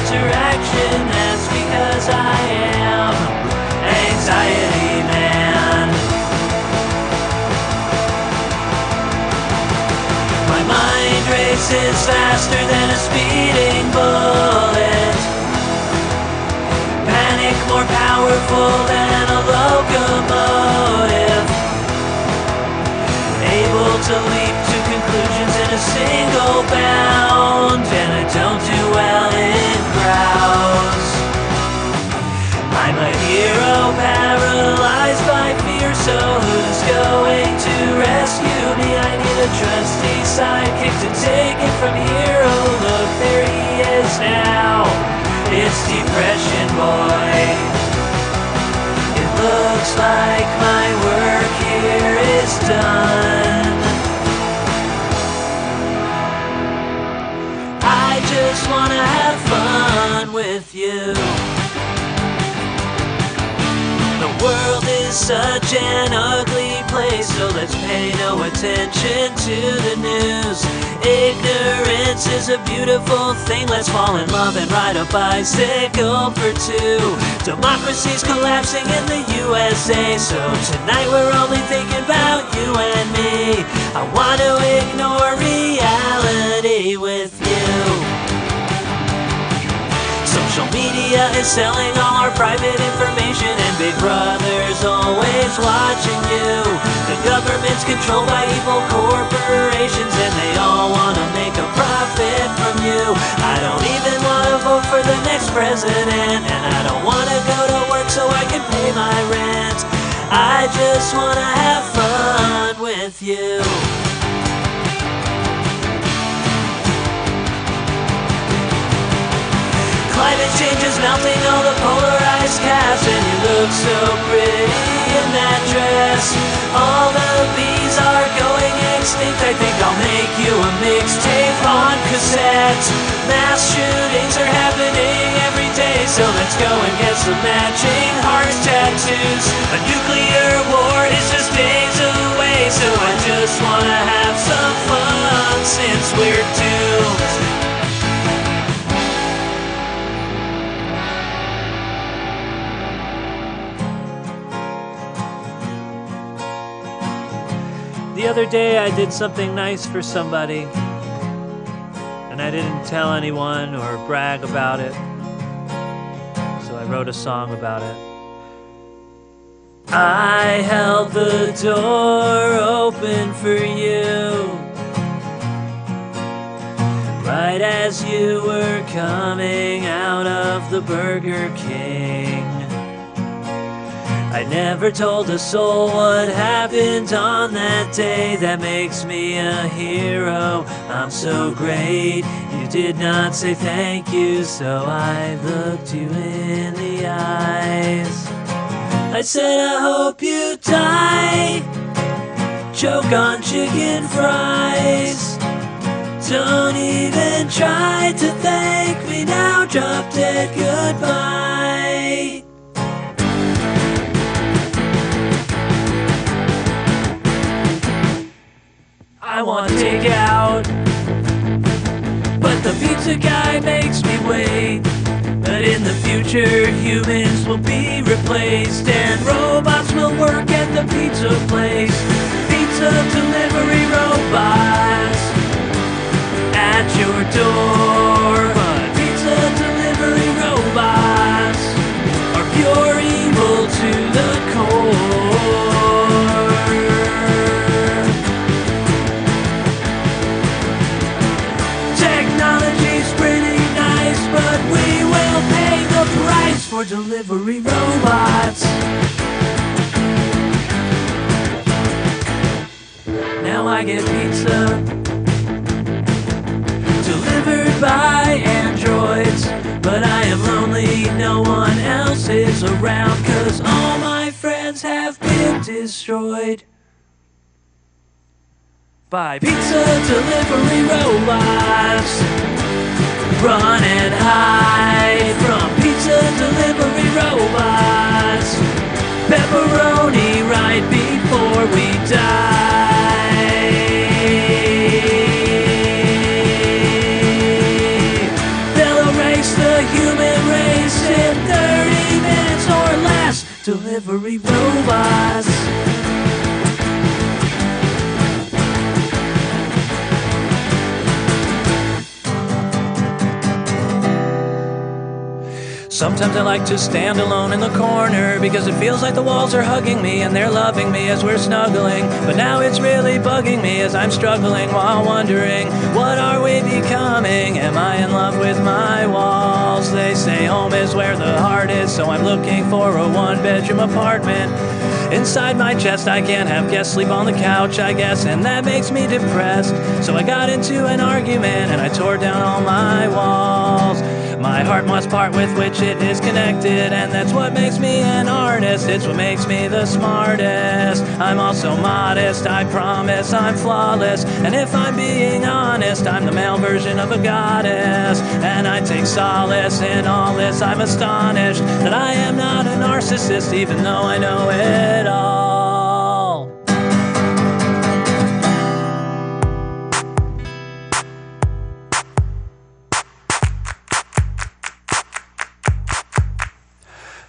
resurrection. That's because I am Anxiety Man. My mind races faster than a speeding bullet. Panic more powerful than a locomotive. Able to leap to conclusions in a single bound. And I don't do well in crowds. I'm a hero paralyzed by fear. So who's going to rescue me? I need a trusty sidekick to take it from here. Oh look, there he is now. It's Depression Boy. It looks like my work here is done. I just wanna have fun with you. The world is such an ugly place, so let's pay no attention to the news. Ignorance is a beautiful thing. Let's fall in love and ride a bicycle for two. Democracy's collapsing in the USA, so tonight we're only thinking about you and me. I want to ignore reality with you. Social media is selling all our private information, and Big Brother's always watching you. The government's controlled by evil corporations, and they all want to make a profit from you. I don't even want to vote for the next president, and I don't want to go to work so I can pay my rent. I just want to have fun with you. Climate change is melting all the polarized caps, and you look so pretty in that dress. All the bees are going extinct. I think I'll make you a mixtape on cassette. Mass shootings are happening every day, so let's go and get some matching heart tattoos. A nuclear war is just days away, so I just wanna have some fun since we're doomed. The other day I did something nice for somebody, and I didn't tell anyone or brag about it, so I wrote a song about it. I held the door open for you, right as you were coming out of the Burger King. I never told a soul what happened on that day. That makes me a hero. I'm so great. You did not say thank you, so I looked you in the eyes. I said, I hope you die. Choke on chicken fries. Don't even try to thank me now. Drop dead goodbye. I want to take out, but the pizza guy makes me wait. But in the future, humans will be replaced, and robots will work at the pizza place. Pizza delivery robots at your door. But pizza delivery robots are pure evil to the core. Technology's pretty nice, but we will pay the price for delivery robots. Now I get pizza delivered by androids, but I am lonely, no one else is around, 'cause all my friends have been destroyed by pizza delivery robots. Run and hide from pizza delivery robots. Pepperoni right before we die. They'll erase the human Sometimes I like to stand alone in the corner because it feels like the walls are hugging me and they're loving me as we're snuggling. But now it's really bugging me as I'm struggling while wondering, what are we becoming? Am I in love with my walls? They say home is where the heart is, so I'm looking for a one-bedroom apartment. Inside my chest I can't have guests sleep on the couch, I guess, and that makes me depressed. So I got into an argument and I tore down all my walls. My heart must part with which it is connected, and that's what makes me an artist. It's what makes me the smartest. I'm also modest, I promise I'm flawless. And if I'm being honest, I'm the male version of a goddess. And I take solace in all this. I'm astonished that I am not a narcissist, even though I know it all.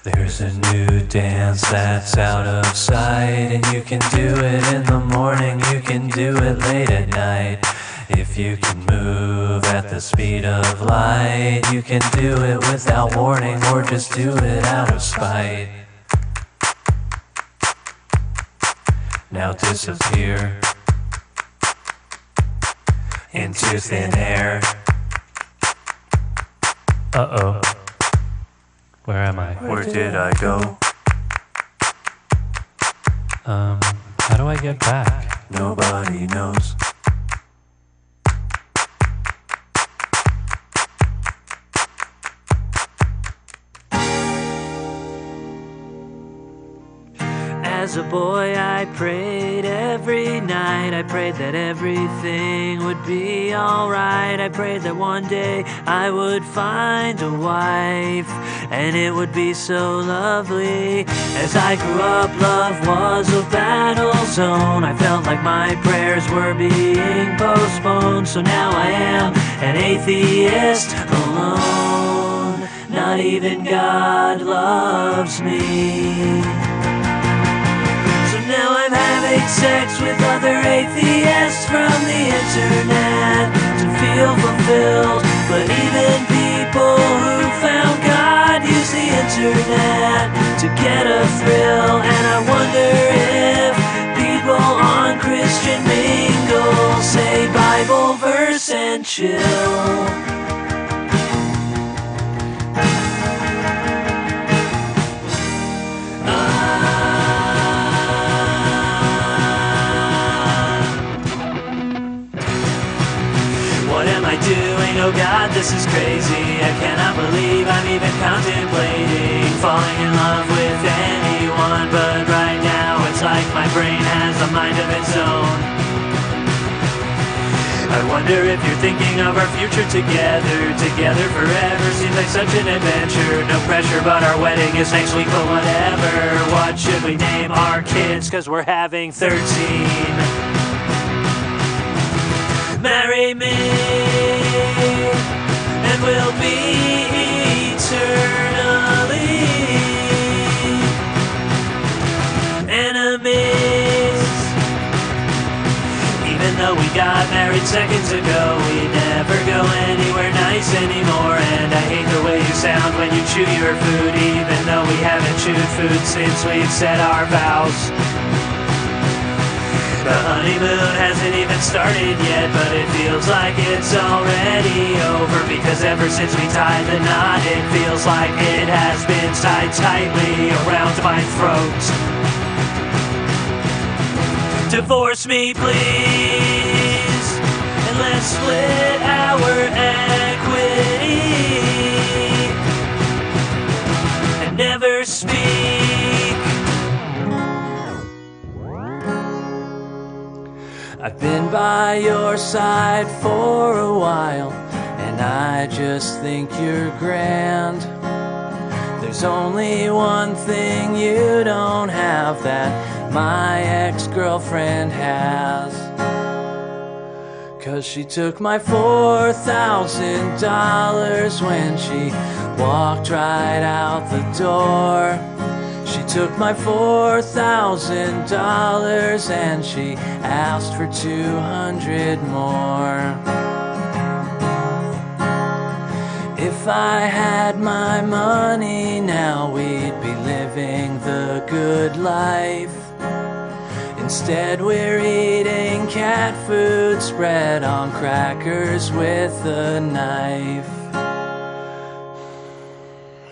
There's a new dance that's out of sight, and you can do it in the morning, you can do it late at night. If you can move at the speed of light, you can do it without warning, or just do it out of spite. Now disappear into thin air. Uh-oh. Where am I? Where did I go? How do I get back? Nobody knows. As a boy I prayed every night. I prayed that everything would be alright. I prayed that one day I would find a wife, and it would be so lovely. As I grew up, love was a battle zone. I felt like my prayers were being postponed. So now I am an atheist alone. Not even God loves me. Now I'm having sex with other atheists from the internet to feel fulfilled. But even people who found God use the internet to get a thrill. And I wonder if people on Christian Mingle say Bible verse and chill. Oh God, this is crazy. I cannot believe I'm even contemplating falling in love with anyone. But right now it's like my brain has a mind of its own. I wonder if you're thinking of our future together. Together forever seems like such an adventure. No pressure, but our wedding is next week, but whatever. What should we name our kids? 'Cause we're having 13. Marry me, and we'll be eternally enemies. Even though we got married seconds ago, we never go anywhere nice anymore. And I hate the way you sound when you chew your food, even though we haven't chewed food since we've said our vows. The honeymoon hasn't even started yet, but it feels like it's already over. Because ever since we tied the knot, it feels like it has been tied tightly around my throat. Divorce me, please, and let's split our equity and never speak. I've been by your side for a while, and I just think you're grand. There's only one thing you don't have that my ex-girlfriend has. 'Cause she took my $4,000 when she walked right out the door. She took my $4,000 and she asked for 200 more. If I had my money now, we'd be living the good life. Instead we're eating cat food spread on crackers with a knife.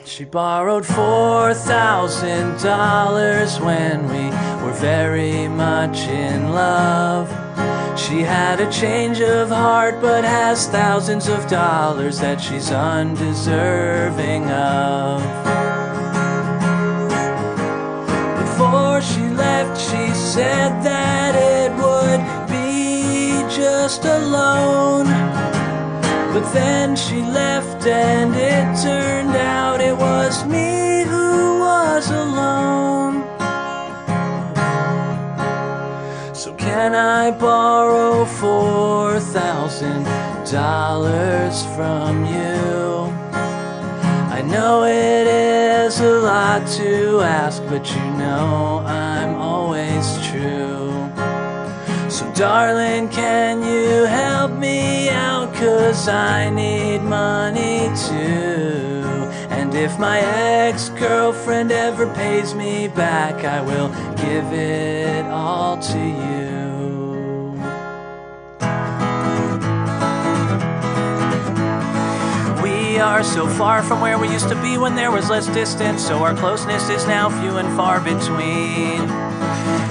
She borrowed $4,000 when we were very much in love. She had a change of heart but has thousands of dollars that she's undeserving of. Before she left, she said that it would be just a loan. But then she left and it turned out it was me who was alone. So can I borrow $4,000 from you? I know it is a lot to ask, but you know I'm always true. So darling, can you help me out? 'Cause I need money too. And if my ex-girlfriend ever pays me back, I will give it all to you. We are so far from where we used to be when there was less distance, so our closeness is now few and far between.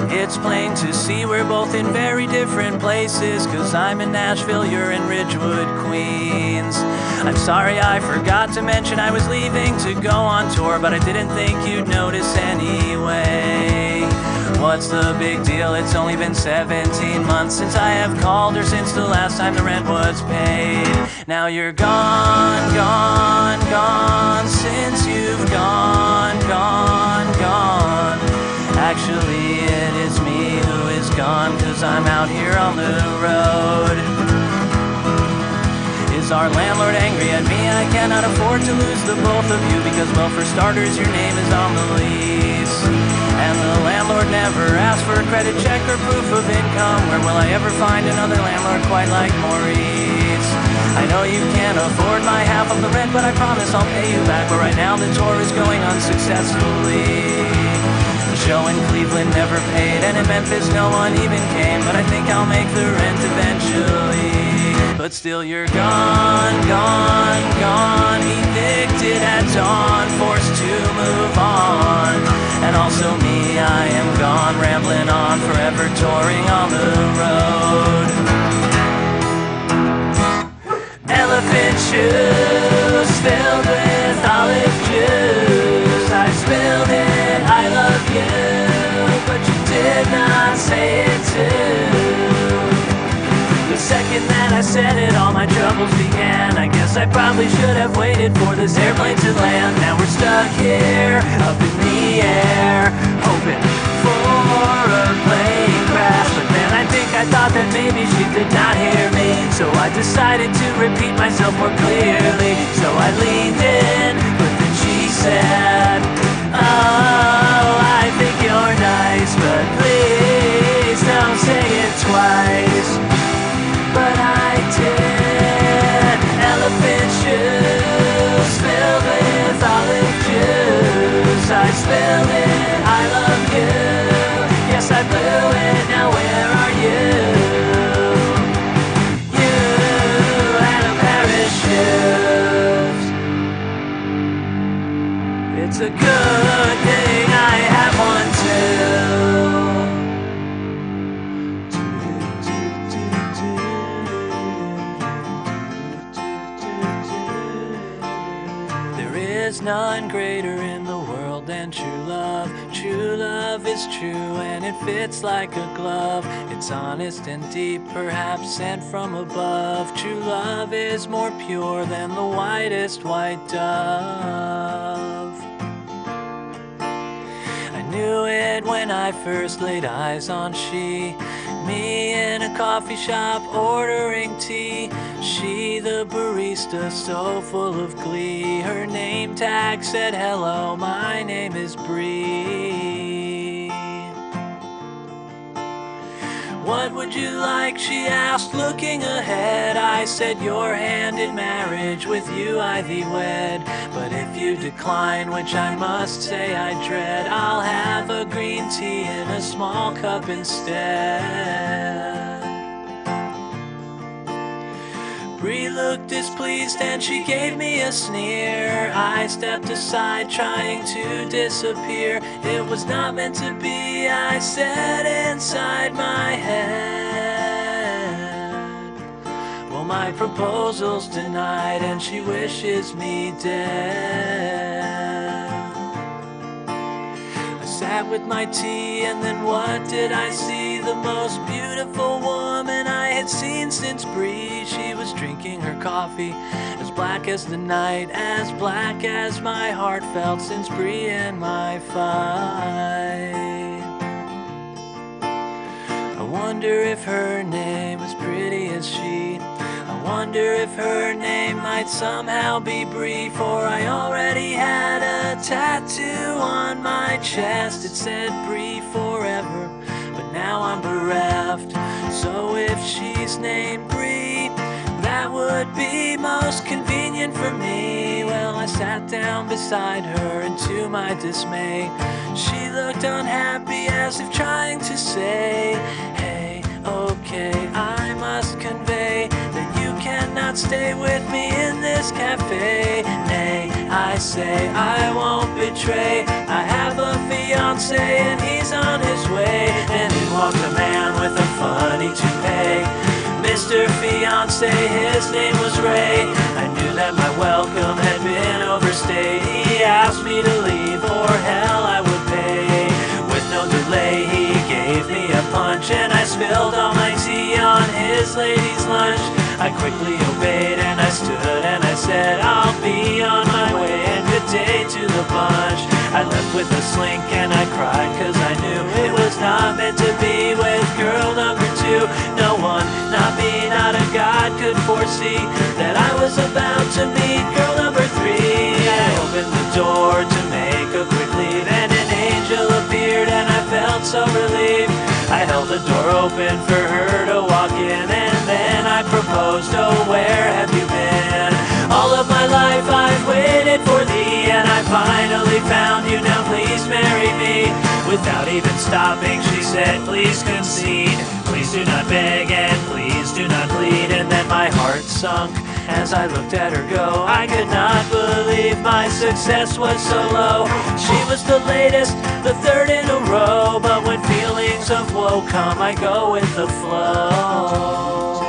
It's plain to see we're both in very different places, 'cause I'm in Nashville, you're in Ridgewood, Queens. I'm sorry I forgot to mention I was leaving to go on tour, but I didn't think you'd notice anyway. What's the big deal? It's only been 17 months since I have called her, since the last time the rent was paid. Now you're gone, gone, gone, since you've gone, gone, gone. Actually, it is me who is gone, 'cause I'm out here on the road. Is our landlord angry at me? I cannot afford to lose the both of you, because, well, for starters, your name is on the lease. And the landlord never asked for a credit check or proof of income. Where will I ever find another landlord quite like Maurice? I know you can't afford my half of the rent, but I promise I'll pay you back. But right now the tour is going unsuccessfully. The show in Cleveland never paid, and in Memphis no one even came. But I think I'll make the rent eventually. But still you're gone, gone, gone. Evicted at dawn, forced to move on. And also me, I am gone, rambling on, forever touring on the road. Elephant shoes filled with olive juice. I spilled it, I love you, but you did not say it too. The second that I said it, all my troubles began. I guess I probably should have waited for this airplane to land. Now we're stuck here, up in the air, hoping for a plane crash. But then I think I thought that maybe she did not hear me, so I decided to repeat myself more clearly. So I leaned in, but then she said, oh, I think you're nice, but please don't say it twice. But I did. Elephant shoes filled with olive juice. I spilled it, I love you. Yes, I blew it, now where are you? You and a pair of shoes. It's a good thing I have one too. There's none greater in the world than true love. True love is true and it fits like a glove. It's honest and deep, perhaps sent from above. True love is more pure than the whitest white dove. I knew it when I first laid eyes on she. Me in a coffee shop ordering tea. She the barista, so full of glee. Her name tag said, hello, my name is Bree. What would you like, she asked, looking ahead. I said, your hand in marriage, with you I thee wed. But if you decline, which I must say I dread, I'll have a green tea in a small cup instead. Bree looked displeased and she gave me a sneer. I stepped aside trying to disappear. It was not meant to be, I said inside my head. Well, my proposal's denied and she wishes me dead. I sat with my tea and then what did I see? The most beautiful woman I had seen since Bree. She was drinking her coffee, as black as the night, as black as my heart felt since Bree and my fight. I wonder if her name was pretty as she. I wonder if her name might somehow be Bree, for I already had a tattoo on my chest. It said Bree forever, but now I'm bereft. So if she's named Bree, that would be most convenient for me. Well, I sat down beside her, and to my dismay, she looked unhappy as if trying to say, hey, okay, I must convey that you cannot stay with me in this cafe. Nay, I say I won't betray. I have a fiancé and he's on his way. And in walked a man with a funny toupee. Mr. Fiancé, his name was Ray. I knew that my welcome had been overstayed. He asked me to leave or hell I would pay. With no delay he gave me a punch, and I spilled all my tea on his lady's lunch. I quickly obeyed and I stood and I said, I'll be on my way and good day to the bunch. I left with a slink and I cried cause I knew it was not meant to be with girl number 2. No one, not me, not a god could foresee that I was about to meet girl number 3. I opened the door to make a quick leave and an angel appeared and I felt so relieved. I held the door open for her to walk in and then I proposed, oh where have you been? All of my life I've waited for thee and I finally found you, now please marry me. Without even stopping she said, please concede, please do not beg and please do not plead. And then my heart sunk as I looked at her go. I could not believe my success was so low. She was the latest, the third in a row, but when feelings of woe come I go with the flow.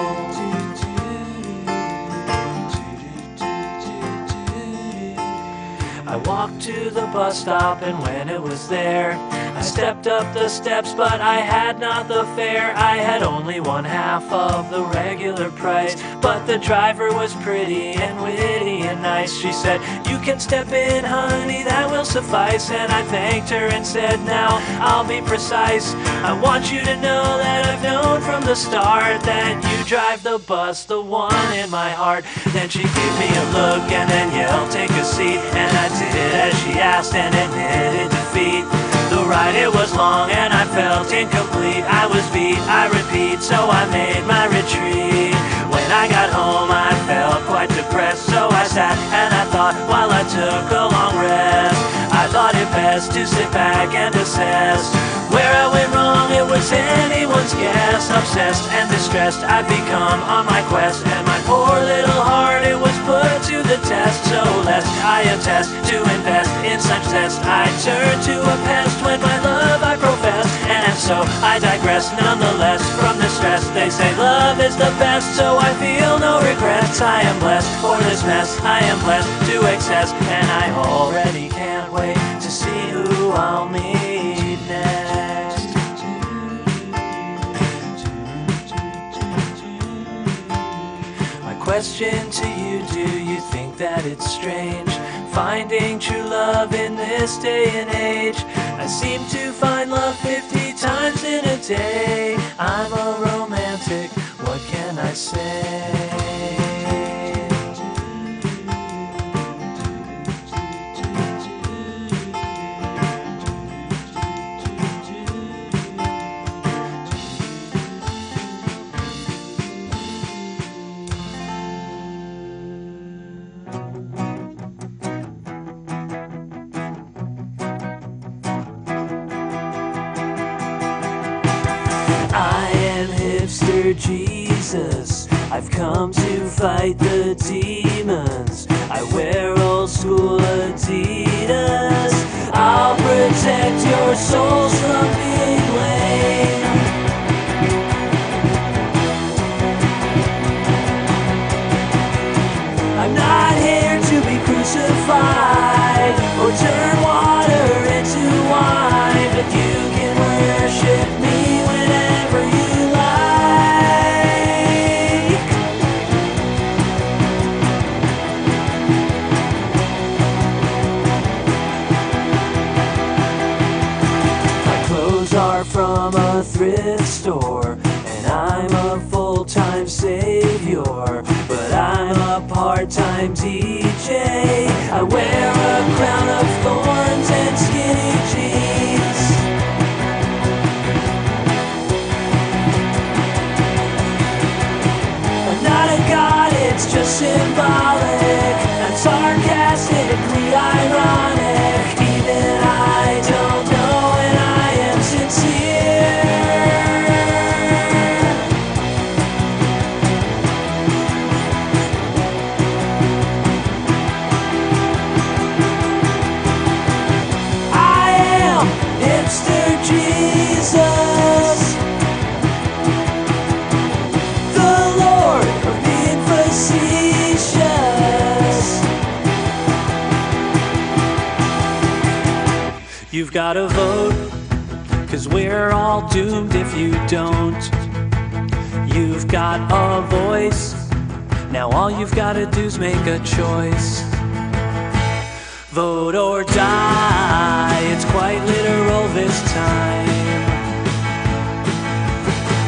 I walked to the bus stop and when it was there, I stepped up the steps but I had not the fare. I had only one half of the regular price, but the driver was pretty and witty and nice. She said, you can step in honey, that will suffice. And I thanked her and said, now I'll be precise. I want you to know that I've known from the start that you drive the bus, the one in my heart. Then she gave me a look and then yelled, take a seat. And I did as she asked and admitted defeat. The ride, it was long and I felt incomplete. I was beat, I repeat, so I made my retreat. When I got home I felt quite depressed, so I sat and I thought while I took a long rest. I thought it best to sit back and assess where I went wrong. It was anyone's guess. Obsessed and distressed I've become on my quest, and my poor little heart, it was put to the test. So lest I attest to invest in such test, I turn to a pest when my love I profess. And so I digress nonetheless from the stress. They say love is the best, so I feel no regrets. I am blessed for this mess, I am blessed to excess, and I already can't wait to see who I'll meet next. My question to you, do you think that it's strange finding true love in this day and age? I seem to find love 50 times in a day. I'm a romantic, what can I say? Mr. Jesus. I've come to fight the demons. I wear old school Adidas. I'll protect your souls from being lame. I'm not here to be crucified or turn water into wine, but you can worship me whenever you like. My clothes are from a thrift store, and I'm a full-time savior, but I'm a part-time DJ. I wear a crown of thorns and skinny jeans. I'm not a god, it's just symbolic. I'm sarcastically ironic. Even I don't know when I am sincere. Hipster Jesus, the Lord of being facetious. You've gotta vote, 'cause we're all doomed if you don't. You've got a voice, now all you've gotta do is make a choice. Vote or die, it's quite literal this time.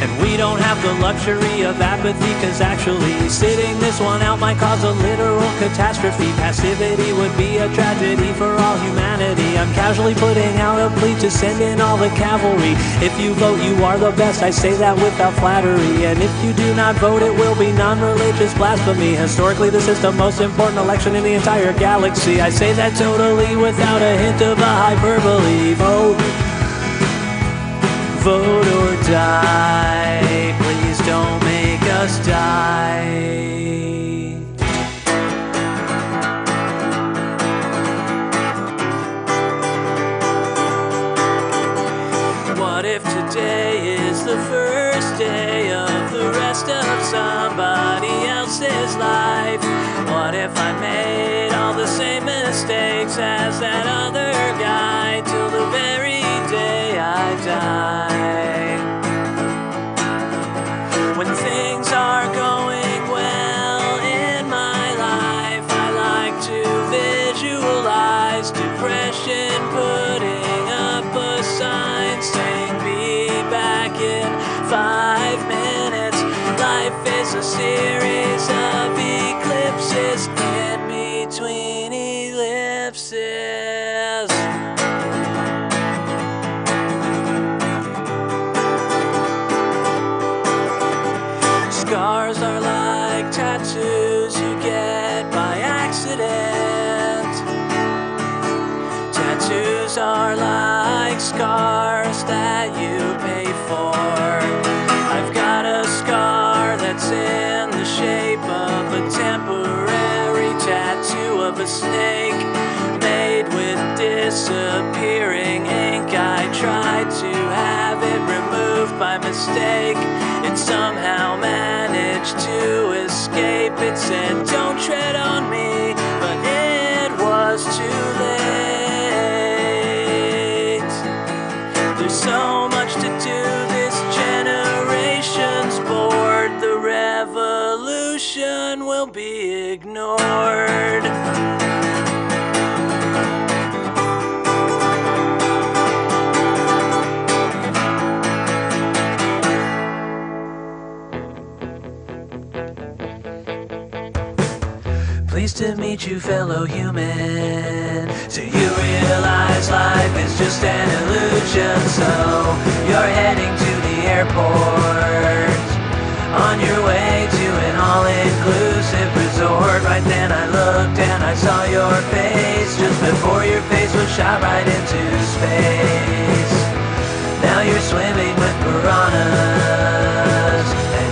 And we don't have the luxury of apathy, 'cause actually sitting this one out might cause a literal catastrophe. Passivity would be a tragedy for all humanity. I'm casually putting out a plea to send in all the cavalry. If you vote, you are the best, I say that without flattery. And if you do not vote, it will be non-religious blasphemy. Historically, this is the most important election in the entire galaxy. I say that totally without a hint of a hyperbole. Vote. Vote or die, please don't make us die. What if today is the first day of the rest of somebody else's life? What if I made all the same mistakes as that other guy till the very day I die? When things are going well in my life, I like to visualize depression putting up a sign saying be back in 5 minutes. Life is a series of eclipses in between ellipses. Scars are like tattoos you get by accident. Tattoos are like scars that you pay for. I've got a scar that's in the shape of a temporary tattoo of a snake made with disappearing ink. I tried to have it removed by mistake. It somehow managed to escape. It said, "Don't tread on me," but it was too late. There's so much to do, this generation's bored. The revolution will be ignored. Pleased to meet you, fellow human. Do you realize life is just an illusion? So you're heading to the airport, on your way to an all-inclusive resort. Right then I looked and I saw your face, just before your face was shot right into space. Now you're swimming with piranhas, and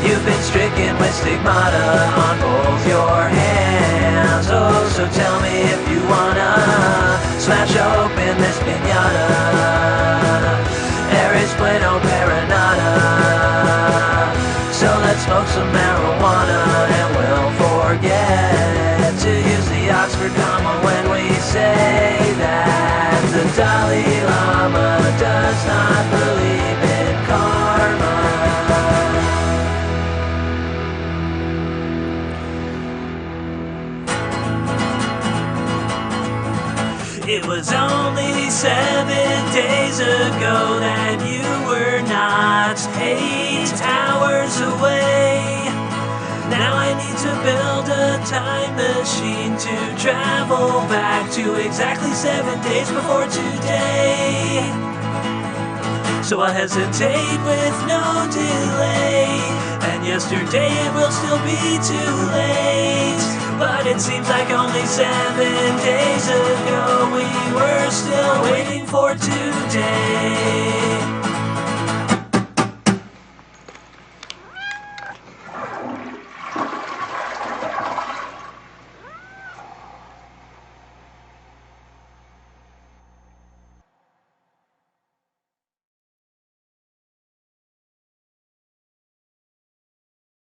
some marijuana and we'll forget to use the Oxford comma when we say that the Dalai Lama does not believe in karma. It was only 7 days ago that you were not 8 hours away. Now I need to build a time machine to travel back to exactly 7 days before today. So I'll hesitate with no delay, and yesterday it will still be too late. But it seems like only 7 days ago we were still waiting for today.